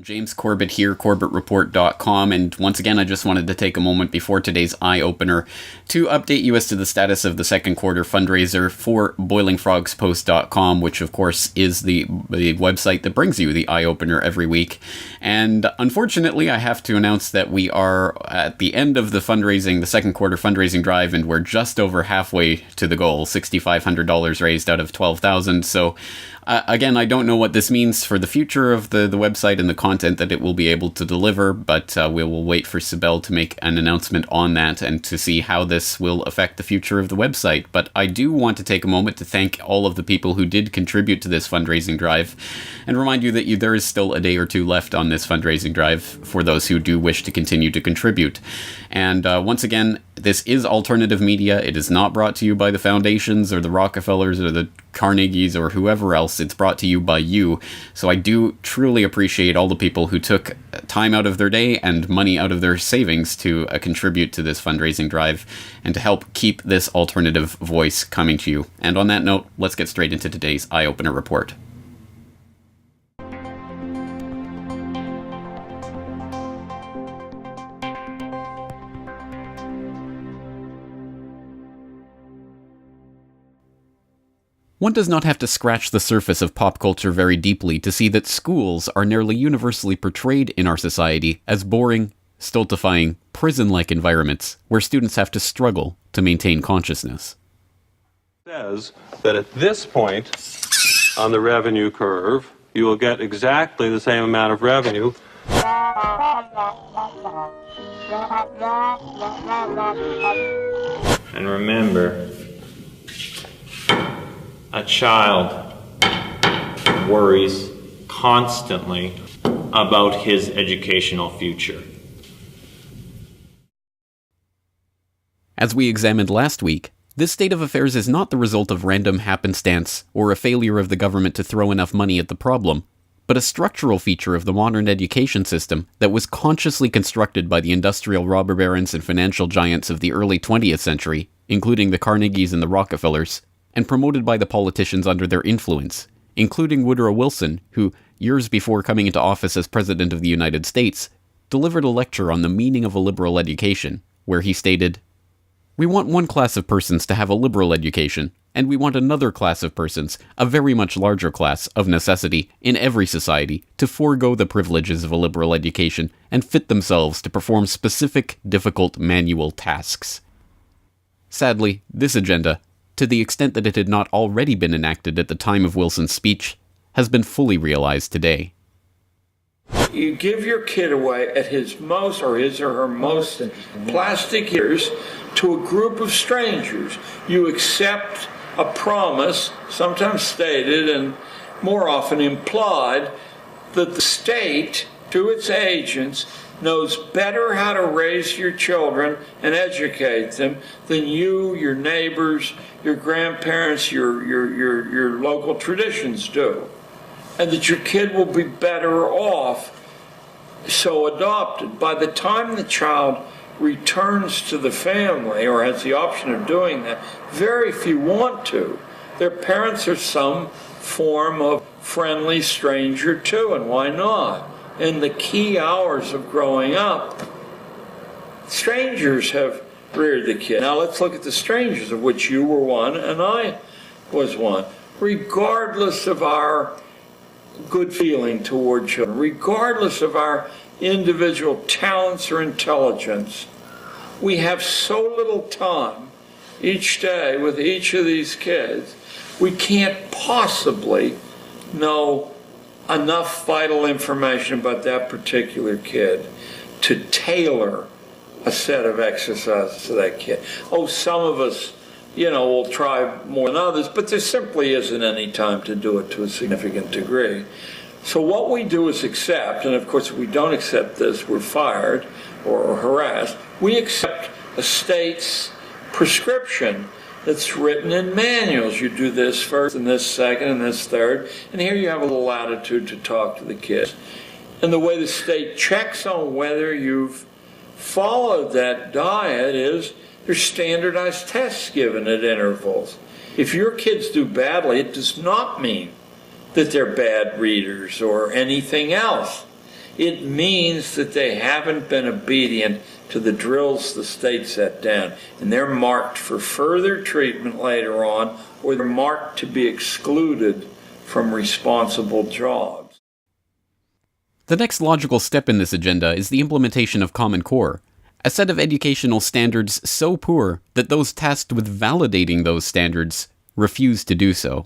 James Corbett here, CorbettReport.com, and once again I just wanted to take a moment before today's eye-opener to update you as to the status of the second quarter fundraiser for BoilingFrogsPost.com, which of course is the website that brings you the eye-opener every week. And unfortunately I have to announce that we are at the end of the fundraising, the second quarter fundraising drive, and we're just over halfway to the goal, $6,500 raised out of $12,000. So again, I don't know what this means for the future of the website and the content that it will be able to deliver, but we will wait for Sibel to make an announcement on that and to see how this will affect the future of the website. But I do want to take a moment to thank all of the people who did contribute to this fundraising drive and remind you that there is still a day or two left on this fundraising drive for those who do wish to continue to contribute. And once again, this is alternative media. It is not brought to you by the foundations or the Rockefellers or the Carnegies or whoever else. It's brought to you by you. So I do truly appreciate all the people who took time out of their day and money out of their savings to contribute to this fundraising drive and to help keep this alternative voice coming to you. And on that note, let's get straight into today's eye-opener report. One does not have to scratch the surface of pop culture very deeply to see that schools are nearly universally portrayed in our society as boring, stultifying, prison-like environments where students have to struggle to maintain consciousness. Says that at this point on the revenue curve, you will get exactly the same amount of revenue. And remember, a child worries constantly about his educational future. As we examined last week, this state of affairs is not the result of random happenstance or a failure of the government to throw enough money at the problem, but a structural feature of the modern education system that was consciously constructed by the industrial robber barons and financial giants of the early 20th century, including the Carnegies and the Rockefellers, and promoted by the politicians under their influence, including Woodrow Wilson, who, years before coming into office as President of the United States, delivered a lecture on the meaning of a liberal education, where he stated, "We want one class of persons to have a liberal education, and we want another class of persons, a very much larger class, of necessity, in every society, to forego the privileges of a liberal education and fit themselves to perform specific, difficult manual tasks." Sadly, this agenda, to the extent that it had not already been enacted at the time of Wilson's speech, has been fully realized today. You give your kid away at his most, or his or her most plastic years, to a group of strangers. You accept a promise, sometimes stated and more often implied, that the state, to its agents, knows better how to raise your children and educate them than you, your neighbors, your grandparents, your local traditions do. And that your kid will be better off so adopted. By the time the child returns to the family or has the option of doing that, very few want to. Their parents are some form of friendly stranger too, and why not? In the key hours of growing up, strangers have reared the kid. Now let's look at the strangers, of which you were one and I was one. Regardless of our good feeling toward children, regardless of our individual talents or intelligence, we have so little time each day with each of these kids, we can't possibly know enough vital information about that particular kid to tailor a set of exercises to that kid. Oh, some of us, will try more than others, but there simply isn't any time to do it to a significant degree. So what we do is accept, and of course if we don't accept this, we're fired or harassed. We accept a state's prescription that's written in manuals. You do this first, and this second, and this third, and here you have a little latitude to talk to the kids. And the way the state checks on whether you've followed that diet is there's standardized tests given at intervals. If your kids do badly, it does not mean that they're bad readers or anything else. It means that they haven't been obedient to the drills the state set down, and they're marked for further treatment later on, or they're marked to be excluded from responsible jobs. The next logical step in this agenda is the implementation of Common Core, a set of educational standards so poor that those tasked with validating those standards refuse to do so.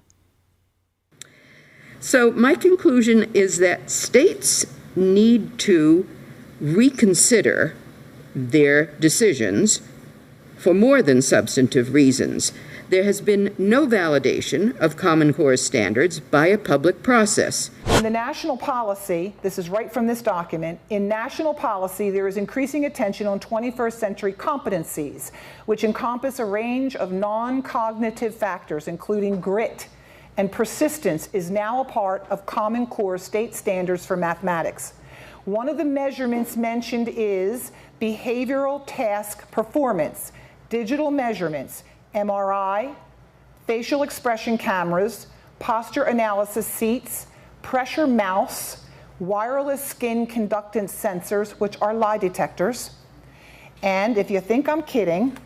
So my conclusion is that states need to reconsider their decisions for more than substantive reasons. There has been no validation of Common Core standards by a public process. In the national policy, this is right from this document, in national policy there is increasing attention on 21st century competencies, which encompass a range of non-cognitive factors, including grit, and persistence is now a part of Common Core state standards for mathematics. One of the measurements mentioned is behavioral task performance, digital measurements, MRI, facial expression cameras, posture analysis seats, pressure mouse, wireless skin conductance sensors, which are lie detectors. And if you think I'm kidding,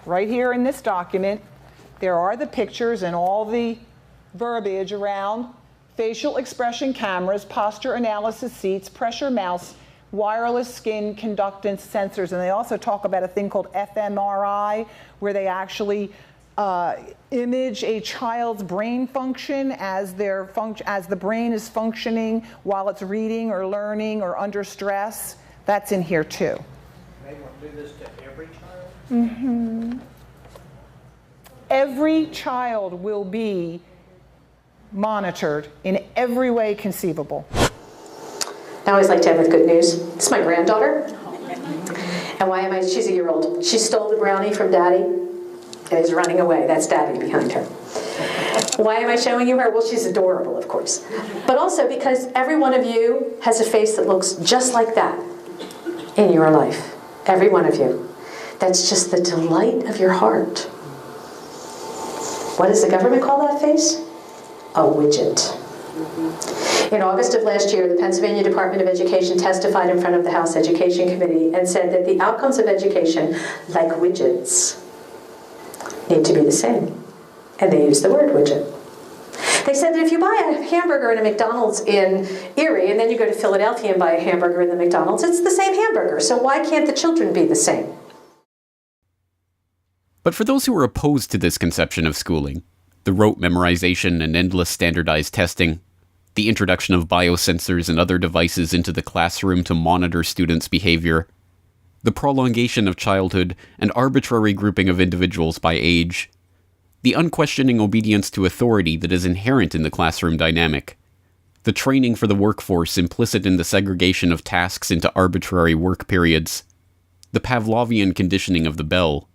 right here in this document, there are the pictures and all the verbiage around facial expression cameras, posture analysis seats, pressure mouse, wireless skin conductance sensors. And they also talk about a thing called fMRI, where they actually image a child's brain function as the brain is functioning while it's reading or learning or under stress. That's in here too. They want to do this to every child? Mm-hmm. Every child will be monitored in every way conceivable. I always like to end with good news. This is my granddaughter. And why am I? She's a year old. She stole the brownie from Daddy and is running away. That's Daddy behind her. Why am I showing you her? Well, she's adorable, of course. But also because every one of you has a face that looks just like that in your life. Every one of you. That's just the delight of your heart. What does the government call that face? A widget. In August of last year, the Pennsylvania Department of Education testified in front of the House Education Committee and said that the outcomes of education, like widgets, need to be the same. And they used the word widget. They said that if you buy a hamburger in a McDonald's in Erie and then you go to Philadelphia and buy a hamburger in the McDonald's, it's the same hamburger. So why can't the children be the same? But for those who are opposed to this conception of schooling, the rote memorization and endless standardized testing, the introduction of biosensors and other devices into the classroom to monitor students' behavior, the prolongation of childhood and arbitrary grouping of individuals by age, the unquestioning obedience to authority that is inherent in the classroom dynamic, the training for the workforce implicit in the segregation of tasks into arbitrary work periods, the Pavlovian conditioning of the bell.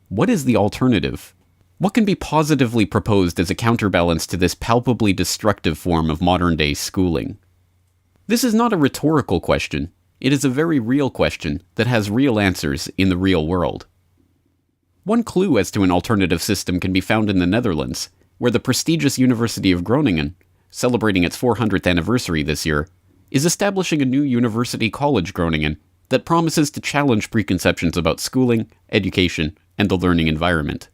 What is the alternative? What can be positively proposed as a counterbalance to this palpably destructive form of modern-day schooling? This is not a rhetorical question. It is a very real question that has real answers in the real world. One clue as to an alternative system can be found in the Netherlands, where the prestigious University of Groningen, celebrating its 400th anniversary this year, is establishing a new University College Groningen that promises to challenge preconceptions about schooling, education, and the learning environment.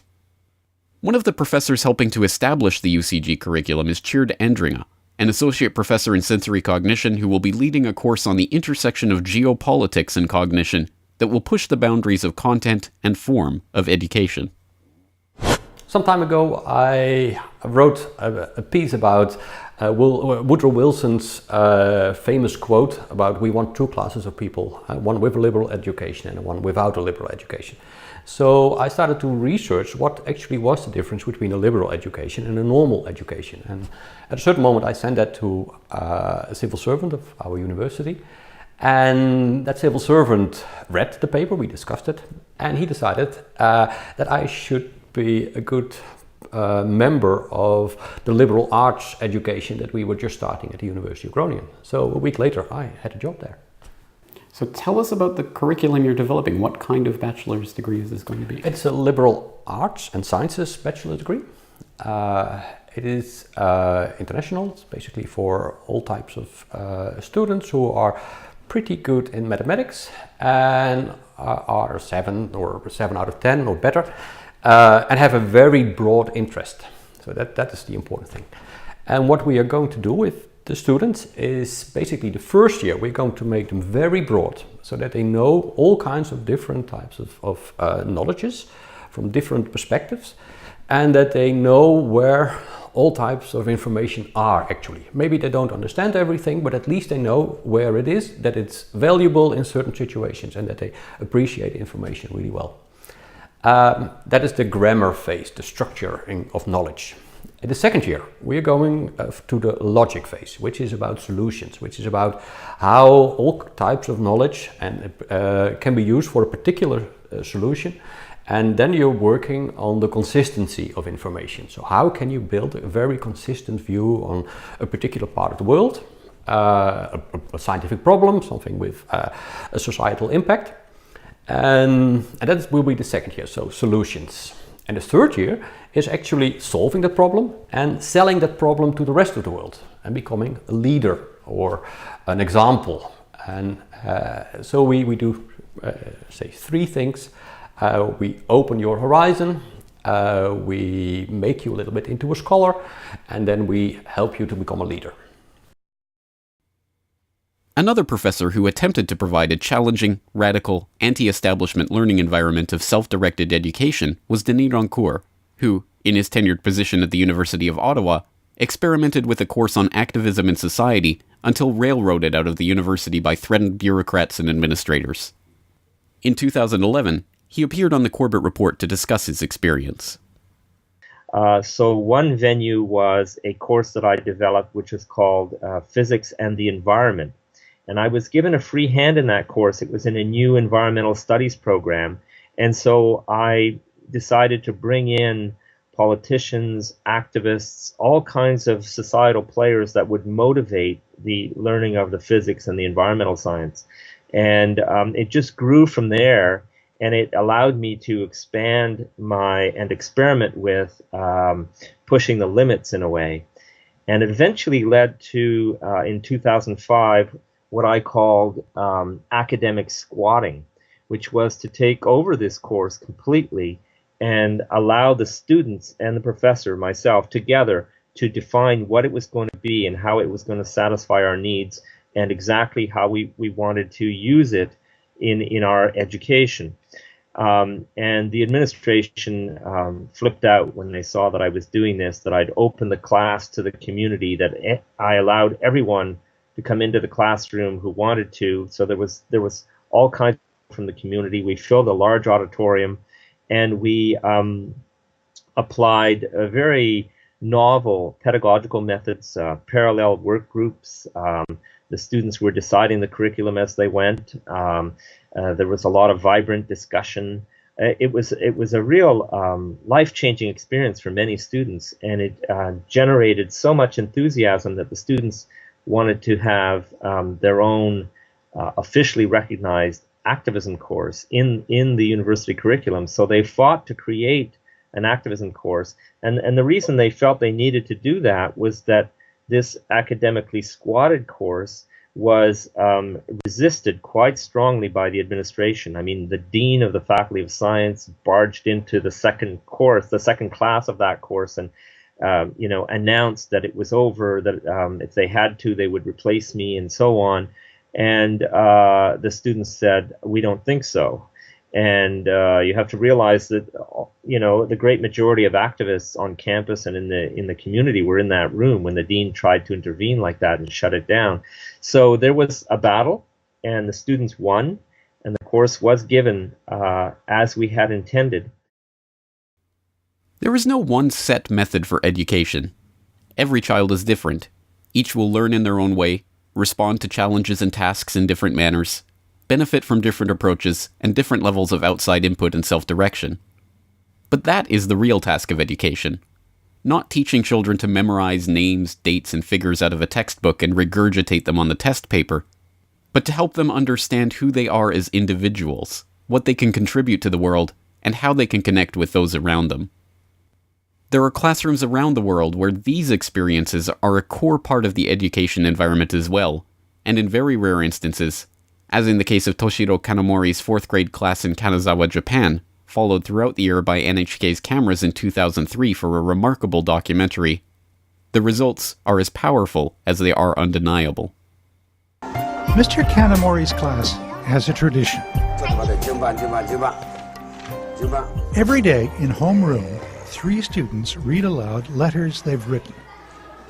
One of the professors helping to establish the UCG curriculum is Tjeerd Andringa, an associate professor in sensory cognition who will be leading a course on the intersection of geopolitics and cognition that will push the boundaries of content and form of education. Some time ago, I wrote a piece about Woodrow Wilson's famous quote about we want two classes of people, one with a liberal education and one without a liberal education. So I started to research what actually was the difference between a liberal education and a normal education. And at a certain moment I sent that to a civil servant of our university. And that civil servant read the paper, we discussed it, and he decided that I should be a good member of the liberal arts education that we were just starting at the University of Groningen. So a week later I had a job there. So tell us about the curriculum you're developing. What kind of bachelor's degree is this going to be? It's a liberal arts and sciences bachelor's degree. It is international. It's basically for all types of students who are pretty good in mathematics and are 7 out of 10 or better, and have a very broad interest. So that is the important thing. And what we are going to do with the students is basically the first year we're going to make them very broad so that they know all kinds of different types of knowledges from different perspectives, and that they know where all types of information are actually. Maybe they don't understand everything, but at least they know where it is, that it's valuable in certain situations, and that they appreciate information really well. That is the grammar phase, the structure of knowledge. In the second year, we are going to the logic phase, which is about solutions, which is about how all types of knowledge can be used for a particular solution. And then you're working on the consistency of information. So how can you build a very consistent view on a particular part of the world, a scientific problem, something with a societal impact. And that will be the second year, so solutions. And the third year is actually solving the problem and selling that problem to the rest of the world and becoming a leader or an example. And so we do, say, 3 things. We open your horizon, we make you a little bit into a scholar, and then we help you to become a leader. Another professor who attempted to provide a challenging, radical, anti-establishment learning environment of self-directed education was Denis Rancourt, who, in his tenured position at the University of Ottawa, experimented with a course on activism in society until railroaded out of the university by threatened bureaucrats and administrators. In 2011, he appeared on the Corbett Report to discuss his experience. So one venue was a course that I developed, which is called Physics and the Environment. And I was given a free hand in that course. It was in a new environmental studies program. And so I decided to bring in politicians, activists, all kinds of societal players that would motivate the learning of the physics and the environmental science. And it just grew from there. And it allowed me to expand and experiment with pushing the limits in a way. And it eventually led to, in 2005, what I called academic squatting, which was to take over this course completely and allow the students and the professor, myself, together to define what it was going to be and how it was going to satisfy our needs and exactly how we wanted to use it in our education. And the administration flipped out when they saw that I was doing this, that I'd opened the class to the community, that I allowed everyone to come into the classroom who wanted to. So there was all kinds from the community. We filled a large auditorium, and we applied a very novel pedagogical methods, parallel work groups. The students were deciding the curriculum as they went. There was a lot of vibrant discussion. It was a real life-changing experience for many students, and it generated so much enthusiasm that the students wanted to have their own officially recognized activism course in the university curriculum. So they fought to create an activism course, and the reason they felt they needed to do that was that this academically squatted course was resisted quite strongly by the administration. I mean, the dean of the Faculty of Science barged into the second class of that course, and announced that it was over, that if they had to, they would replace me, and so on. And the students said, "We don't think so." And you have to realize that, the great majority of activists on campus and in the community were in that room when the dean tried to intervene like that and shut it down. So there was a battle, and the students won, and the course was given as we had intended. There is no one set method for education. Every child is different. Each will learn in their own way, respond to challenges and tasks in different manners, benefit from different approaches and different levels of outside input and self-direction. But that is the real task of education. Not teaching children to memorize names, dates, and figures out of a textbook and regurgitate them on the test paper, but to help them understand who they are as individuals, what they can contribute to the world, and how they can connect with those around them. There are classrooms around the world where these experiences are a core part of the education environment as well, and in very rare instances, as in the case of Toshiro Kanamori's 4th grade class in Kanazawa, Japan, followed throughout the year by NHK's cameras in 2003 for a remarkable documentary, the results are as powerful as they are undeniable. Mr. Kanamori's class has a tradition. Every day in homeroom, 3 students read aloud letters they've written.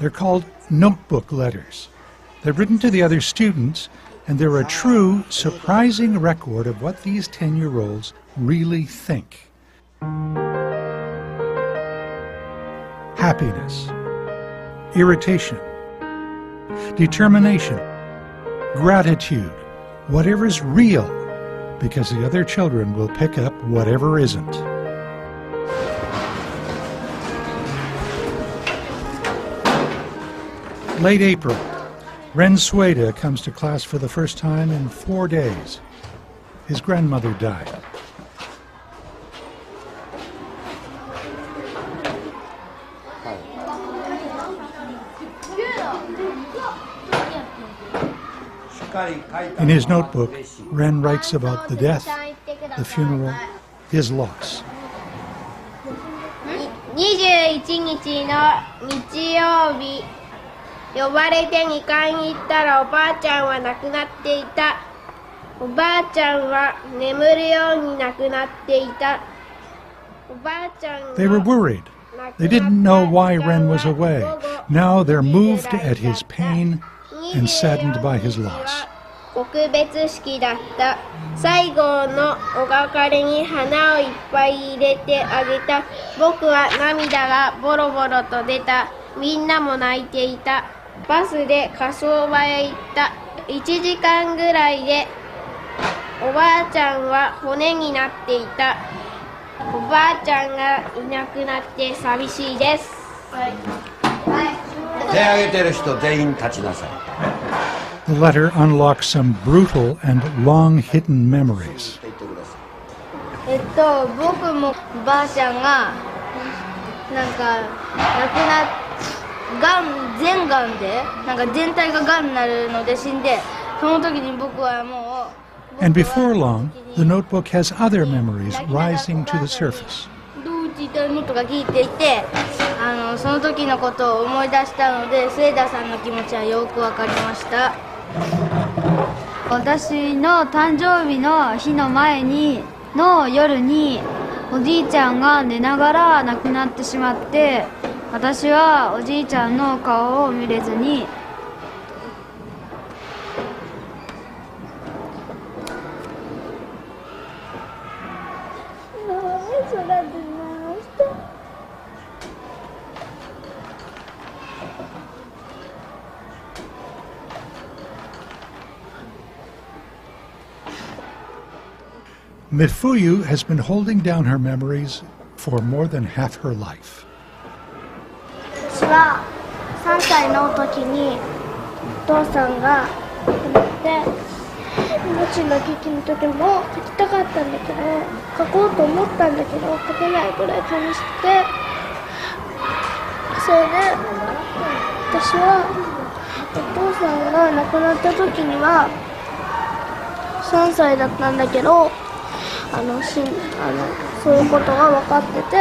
They're called notebook letters. They're written to the other students, and they're a true, surprising record of what these 10-year-olds really think. Happiness, irritation, determination, gratitude, whatever's real, because the other children will pick up whatever isn't. Late April, Ren Sueda comes to class for the first time in 4 days. His grandmother died. In his notebook, Ren writes about the death, the funeral, his loss. 21日の日曜日、呼ばれて2階に行ったらおばあちゃんは亡くなっていた。おばあちゃんは眠るように亡くなっていた。おばあちゃん They were worried. They didn't know why Ren was away. Now they're moved at his pain and saddened by his loss. 告別式だった。最後のお別れに花をいっぱい入れてあげた。僕は涙がボロボロと出た。みんなも泣いていた。バスで火葬場へ行った。1時間ぐらいでおばあちゃんは骨になっていた。おばあちゃんがいなくなって寂しいです。手挙げてる人全員立ちなさい。 The letter unlocks some brutal and long-hidden memories. 僕もおばあちゃんがなんか亡くなっ全がんでなんか全体ががんになるので死んでその時に僕はもう And before long, the notebook has other memories rising to the surface. どう言ったのとか聞いていてその時のことを思い出したのでスエダさんの気持ちはよくわかりました。私の誕生日の日の前の夜におじいちゃんが寝ながら亡くなってしまって私はおじいちゃんの顔を見れずにMifuyu has been holding down her memories for more than half her life. 私は3歳の時にお父さんが亡くなって命の危機の時も書きたかったんだけど書こうと思ったんだけど書けないくらい悲しくてそれで私はお父さんが亡くなった時には3歳だったんだけどそういうことが分かってて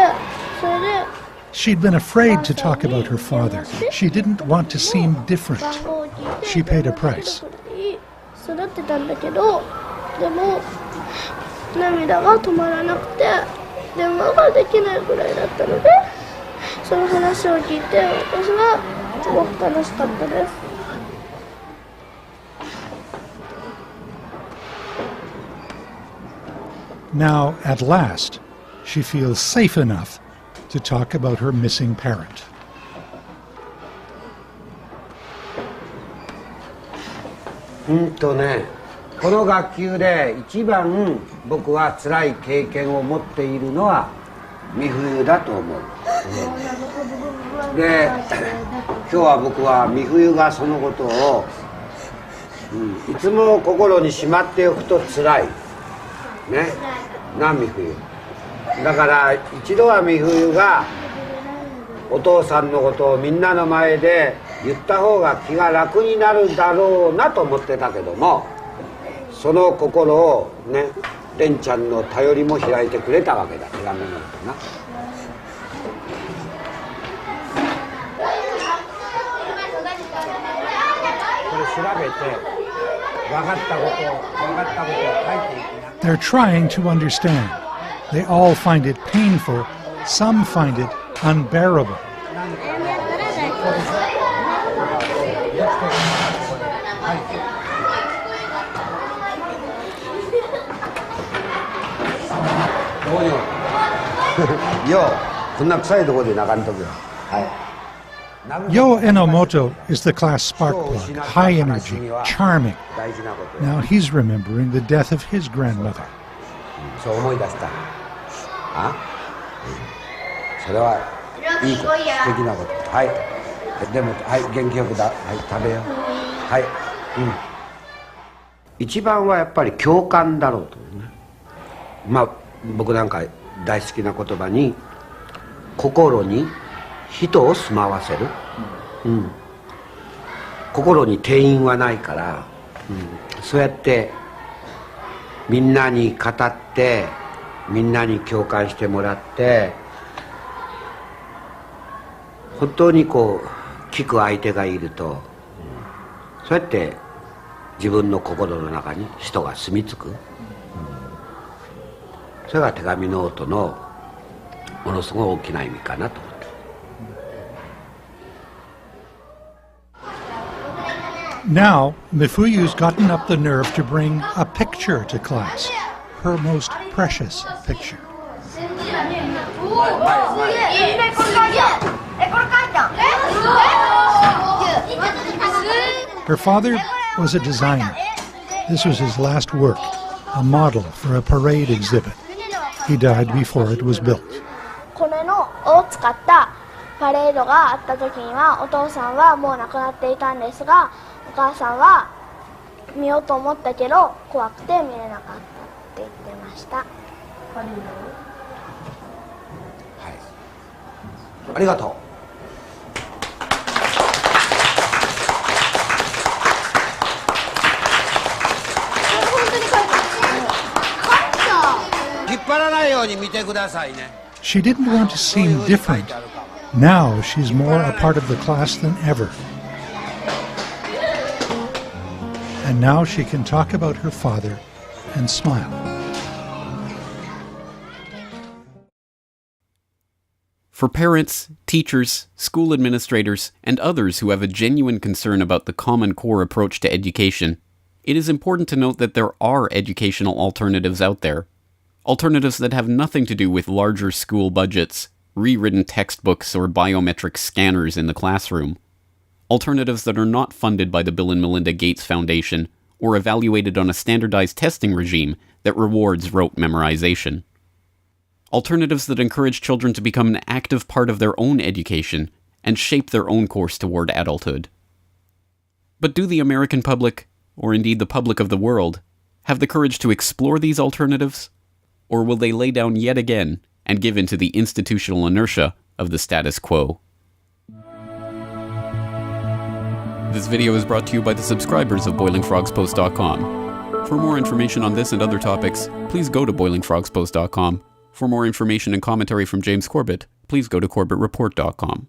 それで She'd been afraid to talk about her father. She didn't want to seem different. She paid a price. 育ってたんだけどでも涙が止まらなくて電話ができないぐらいだったのでその話を聞いて私はすごく楽しかったです。Now, at last, she feels safe enough to talk about her missing parent. この学級で一番僕は辛い経験を持っているのは美冬だと思う。で、今日は僕は美冬がそのことを、いつも心にしまっておくと辛い。ね、な美冬。だから一度は美冬がお父さんのことをみんなの前で言った方が気が楽になるだろうなと思ってたけども、その心をね、レンちゃんの頼りも開いてくれたわけだ、手紙のことな。これ調べて分かったことを書いていきな。They're trying to understand. They all find it painful. Some find it unbearable. Yo Enomoto is the class spark plug, high energy, charming. Now he's remembering the death of his grandmother. そう思い出した。あ？それはいいこと、素敵なこと。はい。でも、はい、元気よくだ。はい、食べよう。はい。一番はやっぱり共感だろうと思うね。まあ、僕なんか大好きな言葉に、心に人を住まわせる。心に定員はないから、そうやってみんなに語ってみんなに共感してもらって本当にこう聞く相手がいると、そうやって自分の心の中に人が住み着く、それが手紙ノートのものすごい大きな意味かなと思って。Now, Mifuyu's gotten up the nerve to bring a picture to class, her most precious picture. Her father was a designer. This was his last work, a model for a parade exhibit. He died before it was built. これのを使ったパレードがあった時にはお父さんはもう亡くなっていたんですが、お母さんは見ようと思ったけど怖くて見れなかったって言ってました。はい、ありがとう。引っ張らないように見てくださいね。She didn't want to seem different. Now she's more a part of the class than ever. And now she can talk about her father and smile. For parents, teachers, school administrators, and others who have a genuine concern about the Common Core approach to education, it is important to note that there are educational alternatives out there. Alternatives that have nothing to do with larger school budgets, rewritten textbooks, or biometric scanners in the classroom. Alternatives that are not funded by the Bill and Melinda Gates Foundation or evaluated on a standardized testing regime that rewards rote memorization. Alternatives that encourage children to become an active part of their own education and shape their own course toward adulthood. But do the American public, or indeed the public of the world, have the courage to explore these alternatives? Or will they lay down yet again and give in to the institutional inertia of the status quo? This video is brought to you by the subscribers of BoilingFrogsPost.com. For more information on this and other topics, please go to BoilingFrogsPost.com. For more information and commentary from James Corbett, please go to CorbettReport.com.